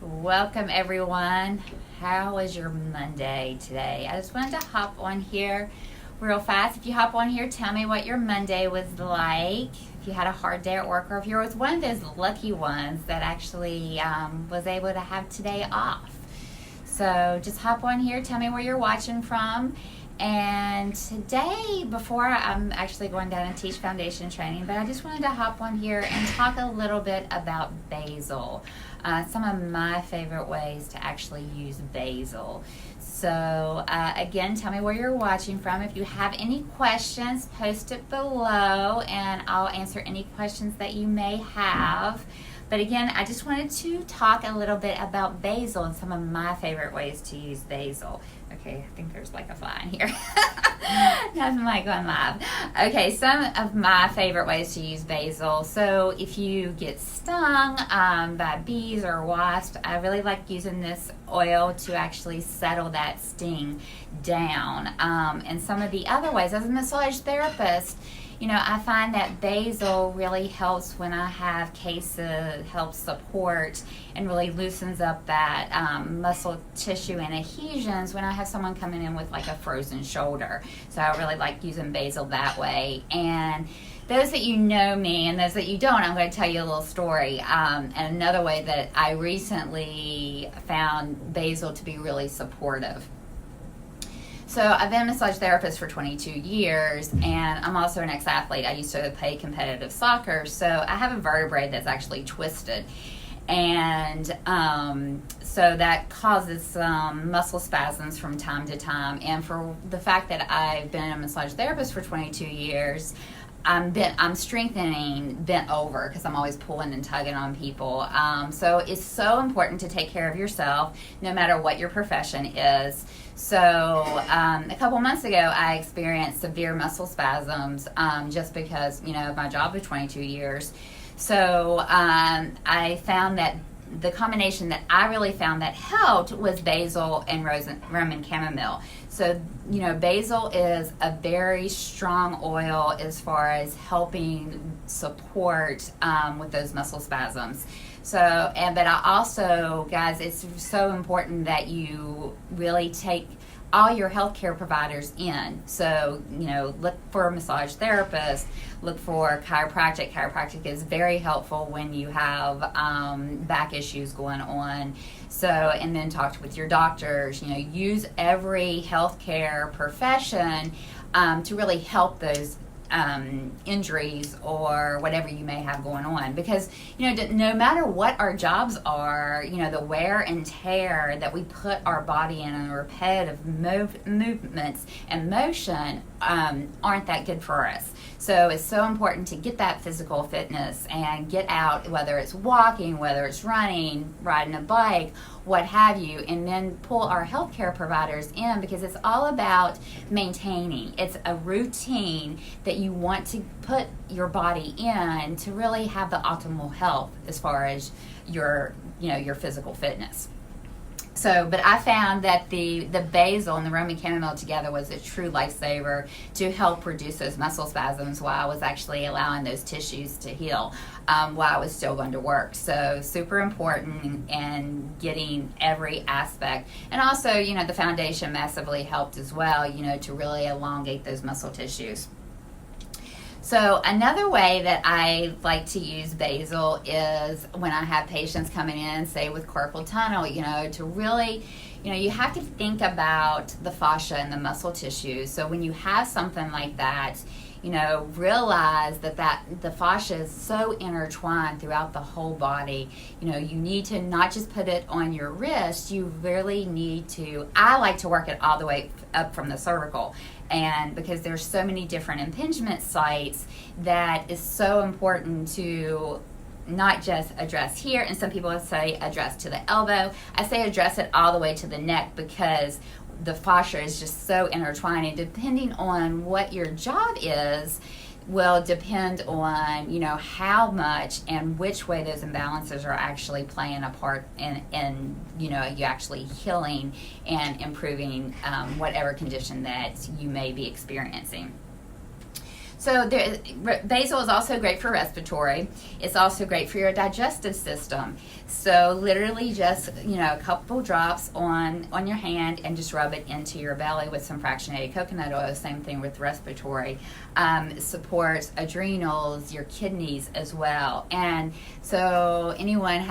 Welcome everyone. How was your Monday today? I just wanted to hop on here real fast. If you hop on here, tell me what your Monday was like. If you had a hard day at work, or if you were one of those lucky ones that actually was able to have today off. So just hop on here, tell me where you're watching from. And today, before I'm actually going down and teach foundation training, but I just wanted to hop on here and talk a little bit about basil. Some of my favorite ways to actually use basil. So again, tell me where you're watching from. If you have any questions, post it below and I'll answer any questions that you may have. But again, I just wanted to talk a little bit about basil and some of my favorite ways to use basil. Okay, I think there's like a fly in here. Nothing like going live. Okay, some of my favorite ways to use basil. So if you get stung by bees or wasps, I really like using this oil to actually settle that sting down. And some of the other ways, as a massage therapist, I find that basil really helps when I have cases, helps support and really loosens up that muscle tissue and adhesions when I have someone coming in with like a frozen shoulder. So I really like using basil that way. And those that you know me and those that you don't, I'm going to tell you a little story. And another way that I recently found basil to be really supportive. So I've been a massage therapist for 22 years, and I'm also an ex-athlete. I used to play competitive soccer, so I have a vertebrae that's actually twisted. And so that causes some muscle spasms from time to time. And for the fact that I've been a massage therapist for 22 years, I'm strengthening bent over because I'm always pulling and tugging on people. So it's so important to take care of yourself no matter what your profession is. So a couple months ago, I experienced severe muscle spasms just because, of my job of 22 years. So I found that the combination that I really found that helped was basil and Roman chamomile. So, basil is a very strong oil as far as helping support with those muscle spasms. So, but I also, guys, it's so important that you really take all your healthcare providers in. So, look for a massage therapist, look for chiropractic. Chiropractic is very helpful when you have back issues going on. So, and then talk with your doctors, use every healthcare profession to really help those injuries or whatever you may have going on, because no matter what our jobs are, the wear and tear that we put our body in and the repetitive movements and motion aren't that good for us. So it's so important to get that physical fitness and get out, whether it's walking, whether it's running, riding a bike, what have you, and then pull our healthcare providers in, because it's all about maintaining. It's a routine that you want to put your body in to really have the optimal health as far as your physical fitness. So, but I found that the basil and the Roman chamomile together was a true lifesaver to help reduce those muscle spasms while I was actually allowing those tissues to heal while I was still going to work. So super important, and getting every aspect. And also, the foundation massively helped as well, to really elongate those muscle tissues. So another way that I like to use basil is when I have patients coming in, say with carpal tunnel, to really, you have to think about the fascia and the muscle tissue. So when you have something like that, realize that the fascia is so intertwined throughout the whole body. You need to not just put it on your wrist, you really need to, I like to work it all the way up from the cervical. And because there's so many different impingement sites, that is so important to not just address here. And some people say address to the elbow. I say address it all the way to the neck, because the fascia is just so intertwined, and depending on what your job is will depend on how much and which way those imbalances are actually playing a part in you actually healing and improving whatever condition that you may be experiencing. So basil is also great for respiratory. It's also great for your digestive system. So literally just, a couple drops on your hand and just rub it into your belly with some fractionated coconut oil. Same thing with respiratory. Supports adrenals, your kidneys as well. And so anyone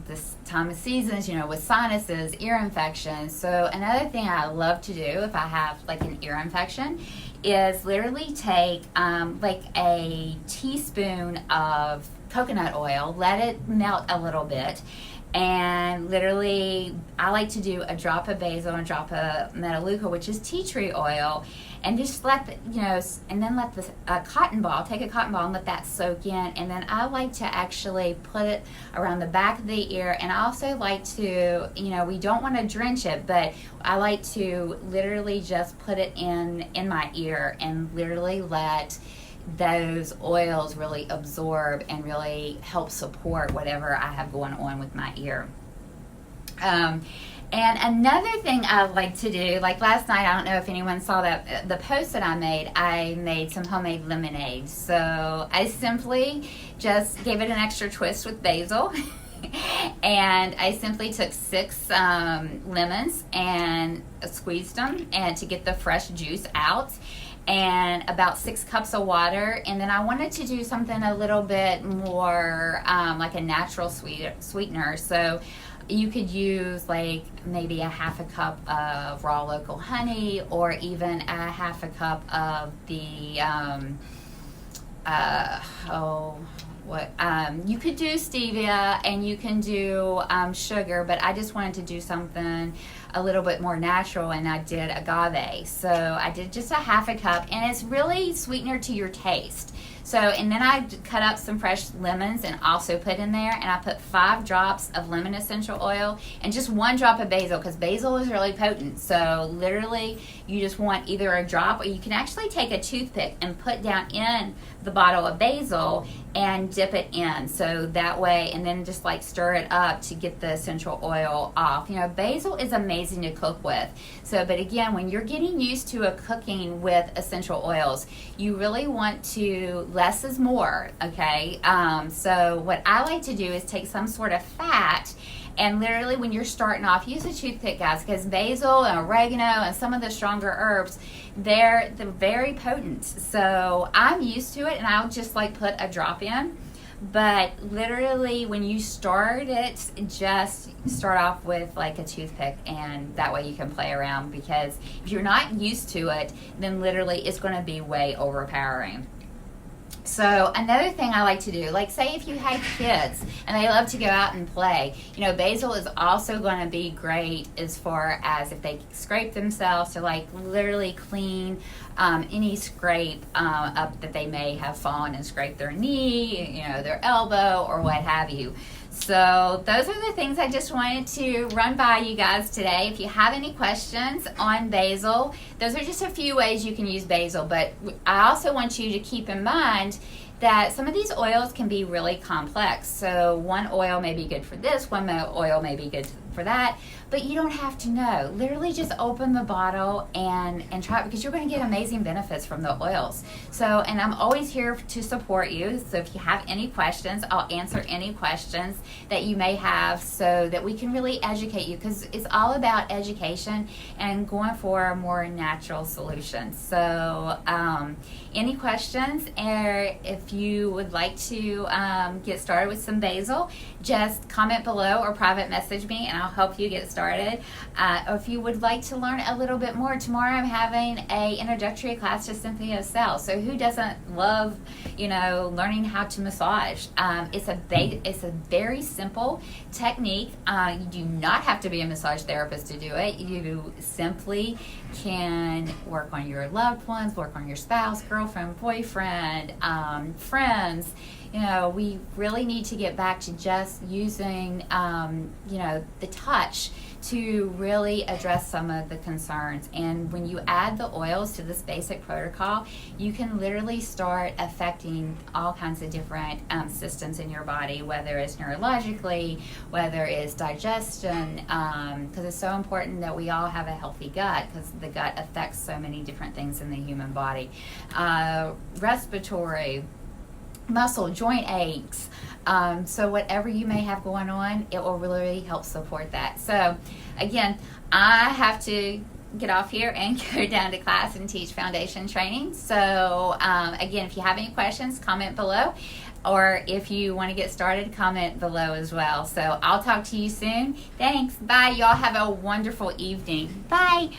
this time of seasons, with sinuses, ear infections. So another thing I love to do if I have like an ear infection is literally take like a teaspoon of coconut oil, let it melt a little bit, and literally I like to do a drop of basil and a drop of melaleuca, which is tea tree oil, and just let and then let the cotton ball, take a cotton ball and let that soak in, and then I like to actually put it around the back of the ear, and I also like to, we don't want to drench it, but I like to literally just put it in my ear and literally let those oils really absorb and really help support whatever I have going on with my ear. And another thing I like to do, like last night, I don't know if anyone saw that the post that I made some homemade lemonade. So I simply just gave it an extra twist with basil. And I simply took 6 lemons and squeezed them and to get the fresh juice out, and about 6 cups of water. And then I wanted to do something a little bit more like a natural sweetener. So you could use like maybe a half a cup of raw local honey, or even a half a cup of the you could do stevia, and you can do sugar, but I just wanted to do something a little bit more natural, and I did agave. So I did just a half a cup, and it's really sweetener to your taste. So, and then I cut up some fresh lemons and also put in there, and I put 5 drops of lemon essential oil and just 1 drop of basil, because basil is really potent. So literally you just want either a drop, or you can actually take a toothpick and put down in the bottle of basil and dip it in. So that way, and then just like stir it up to get the essential oil off. Basil is amazing to cook with. So, but again, when you're getting used to cooking with essential oils, you really want to, less is more, okay? So what I like to do is take some sort of fat, and literally when you're starting off, use a toothpick, guys, because basil and oregano and some of the stronger herbs, they're very potent. So I'm used to it, and I'll just like put a drop in. But literally when you start it, just start off with like a toothpick, and that way you can play around, because if you're not used to it, then literally it's going to be way overpowering. So another thing I like to do, like say if you have kids and they love to go out and play, basil is also going to be great as far as if they scrape themselves, to like literally clean any scrape up that they may have fallen and scraped their knee, their elbow, or what have you. So those are the things I just wanted to run by you guys today. If you have any questions on basil, those are just a few ways you can use basil. But I also want you to keep in mind that some of these oils can be really complex. So one oil may be good for this, one oil may be good for that, but you don't have to know. Literally just open the bottle and try it, because you're going to get amazing benefits from the oils. So, and I'm always here to support you. So if you have any questions, I'll answer any questions that you may have, so that we can really educate you, because it's all about education and going for a more natural solution. So any questions, or if you would like to get started with some basil, just comment below or private message me, and I'll help you get started. Or if you would like to learn a little bit more, tomorrow I'm having a introductory class to Symphony of Cells. So who doesn't love, learning how to massage? It's a very simple technique. You do not have to be a massage therapist to do it. You simply can work on your loved ones, work on your spouse, girlfriend, boyfriend, friends. We really need to get back to just using, the touch to really address some of the concerns. And when you add the oils to this basic protocol, you can literally start affecting all kinds of different systems in your body, whether it's neurologically, whether it's digestion, because it's so important that we all have a healthy gut, because the gut affects so many different things in the human body. Respiratory, muscle, joint aches. So whatever you may have going on, it will really help support that. So again, I have to get off here and go down to class and teach foundation training. So again, if you have any questions, comment below. Or if you want to get started, comment below as well. So I'll talk to you soon. Thanks. Bye. Y'all have a wonderful evening. Bye.